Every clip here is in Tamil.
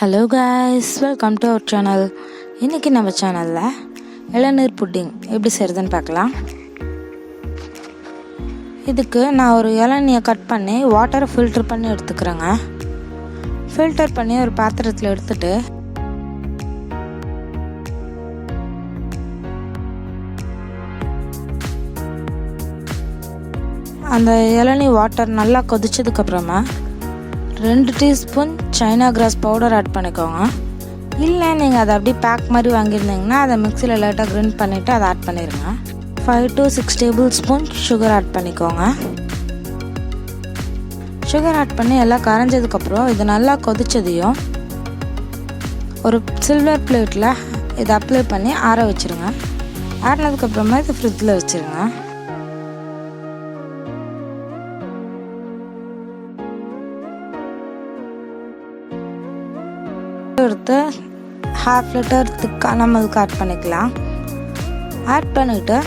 Hello guys, welcome to our channel. இன்றைக்கி நம்ம சேனலில் இளநீர் புட்டிங் எப்படி செய்கிறதுன்னு பார்க்கலாம். இதுக்கு நான் ஒரு இளநியை கட் பண்ணி வாட்டரை ஃபில்டர் பண்ணி எடுத்துக்கிறேங்க. ஃபில்டர் பண்ணி ஒரு பாத்திரத்தில் எடுத்துட்டு அந்த இளநீ வாட்டர் நல்லா கொதிச்சதுக்கப்புறமா 2 teaspoon China grass powder add பண்ணிக்கோங்க. இல்லை நீங்கள் அதை அப்படியே பேக் மாதிரி வாங்கியிருந்தீங்கன்னா அதை மிக்சியில் லைட்டாக கிரைண்ட் பண்ணிவிட்டு அதை ஆட் பண்ணிடுங்க. 5 to 6 tablespoon sugar add பண்ணிக்கோங்க. சுகர் ஆட் பண்ணி எல்லாம் கரைஞ்சதுக்கப்புறம் இது நல்லா கொதிச்சதையும் ஒரு சில்வர் பிளேட்டில் இதை அப்ளை பண்ணி ஆற வச்சுருங்க. ஆறினதுக்கப்புறமா இது ஃப்ரிட்ஜில் வச்சுருங்க. எடுத்து 1/2 லிட்டர் திக்கான மில்க் ஆட் பண்ணிக்கலாம். ஆட் பண்ணிவிட்டு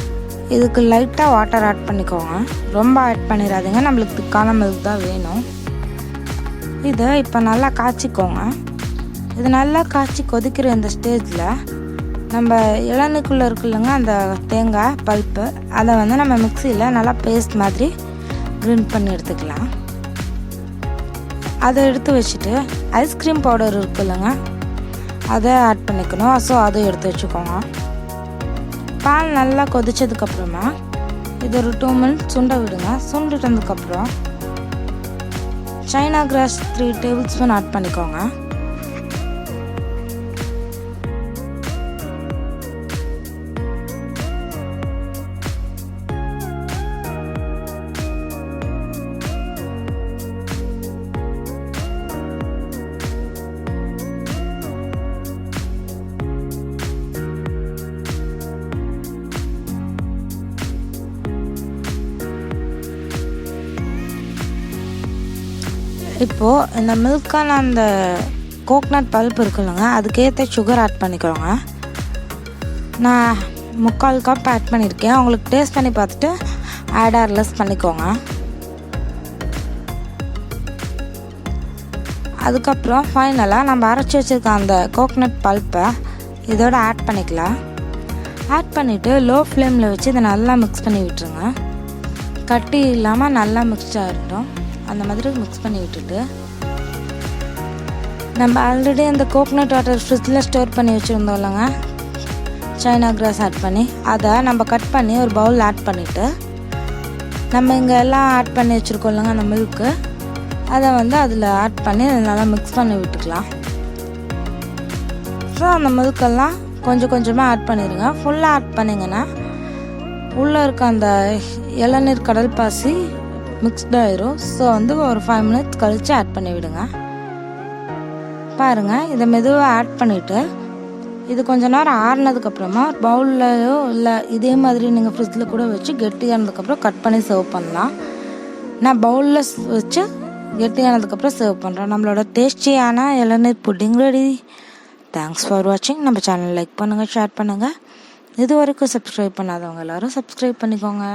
இதுக்கு லைட்டாக வாட்டர் ஆட் பண்ணிக்கோங்க. ரொம்ப ஆட் பண்ணிடாதீங்க, நம்மளுக்கு திக்கான மில்க் தான் வேணும். இதை இப்போ நல்லா காய்ச்சிக்கோங்க. இது நல்லா காய்ச்சி கொதிக்கிற இந்த ஸ்டேஜில் நம்ம இளநீக்குள்ளே இருக்குல்லங்க அந்த தேங்காய் பல்ப்பு, அதை நம்ம மிக்சியில் நல்லா பேஸ்ட் மாதிரி கிரைண்ட் பண்ணி எடுத்துக்கலாம். அதை எடுத்து வச்சுட்டு ஐஸ்கிரீம் பவுடர் இருக்குல்லங்க அதை ஆட் பண்ணிக்கணும். ஸோ அதை எடுத்து வச்சுக்கோங்க. பால் நல்லா கொதிச்சதுக்கப்புறமா இது ஒரு 2 மினிட்ஸ் சுண்ட விடுங்க. சுண்டுட்டதுக்கப்புறம் China grass 3 tablespoon add பண்ணிக்கோங்க. இப்போது இந்த மில்கான அந்த கோக்னட் பல்ப் இருக்குல்லங்க அதுக்கேற்ற சுகர் ஆட் பண்ணிக்கிறோங்க. நான் 3/4 கப் ஆட் பண்ணியிருக்கேன். உங்களுக்கு டேஸ்ட் பண்ணி பார்த்துட்டு ஆட் ஆர் லெஸ் பண்ணிக்கோங்க. அதுக்கப்புறம் ஃபைனலாக நம்ம அரைச்சி வச்சுருக்க அந்த கோக்னட் பல்ப்பை இதோட ஆட் பண்ணிக்கலாம். ஆட் பண்ணிவிட்டு லோ ஃப்ளேமில் வச்சு இதை நல்லா மிக்ஸ் பண்ணி விட்டுருங்க. கட்டி இல்லாமல் நல்லா மிக்ஸ் ஆகிட்டோம். அந்த மாதிரி மிக்ஸ் பண்ணி விட்டுட்டு நம்ம ஆல்ரெடி அந்த கோகனட் வாட்டர் ஃப்ரிட்ஜில் ஸ்டோர் பண்ணி வச்சுருந்தோம் இல்லைங்க சைனா கிராஸ் ஆட் பண்ணி, அதை நம்ம கட் பண்ணி ஒரு பவுல் ஆட் பண்ணிவிட்டு நம்ம இங்கே எல்லாம் ஆட் பண்ணி வச்சுருக்கோம் இல்லைங்க அந்த மில்க்கு, அதை அதில் ஆட் பண்ணி நல்லா மிக்ஸ் பண்ணி விட்டுக்கலாம். ஸோ அந்த மில்கெல்லாம் கொஞ்சம் கொஞ்சமாக ஆட் பண்ணிடுங்க. ஃபுல்லாக ஆட் பண்ணிங்கன்னா உள்ளே இருக்க அந்த இளநீர் கடல் பாசி மிக்ஸ்டாயிரும். ஸோ ஒரு 5 மினிட்ஸ் கழித்து ஆட் பண்ணி விடுங்க. பாருங்கள், இதை மெதுவாக ஆட் பண்ணிவிட்டு இது கொஞ்ச நேரம் ஆறுனதுக்கப்புறமா பவுல்லையோ இல்லை இதே மாதிரி நீங்கள் ஃப்ரிட்ஜில் கூட வச்சு கெட்டியானதுக்கப்புறம் கட் பண்ணி சர்வ் பண்ணலாம். நான் பவுலில் வச்சு கெட்டியானதுக்கப்புறம் சர்வ் பண்ணுறேன். நம்மளோட டேஸ்டியான இளநீர் புட்டிங் ரெடி. தேங்க்ஸ் ஃபார் வாட்சிங். நம்ம சேனல் லைக் பண்ணுங்கள், ஷேர் பண்ணுங்கள். இது வரைக்கும் சப்ஸ்கிரைப் பண்ணாதவங்க எல்லோரும் சப்ஸ்கிரைப் பண்ணிக்கோங்க.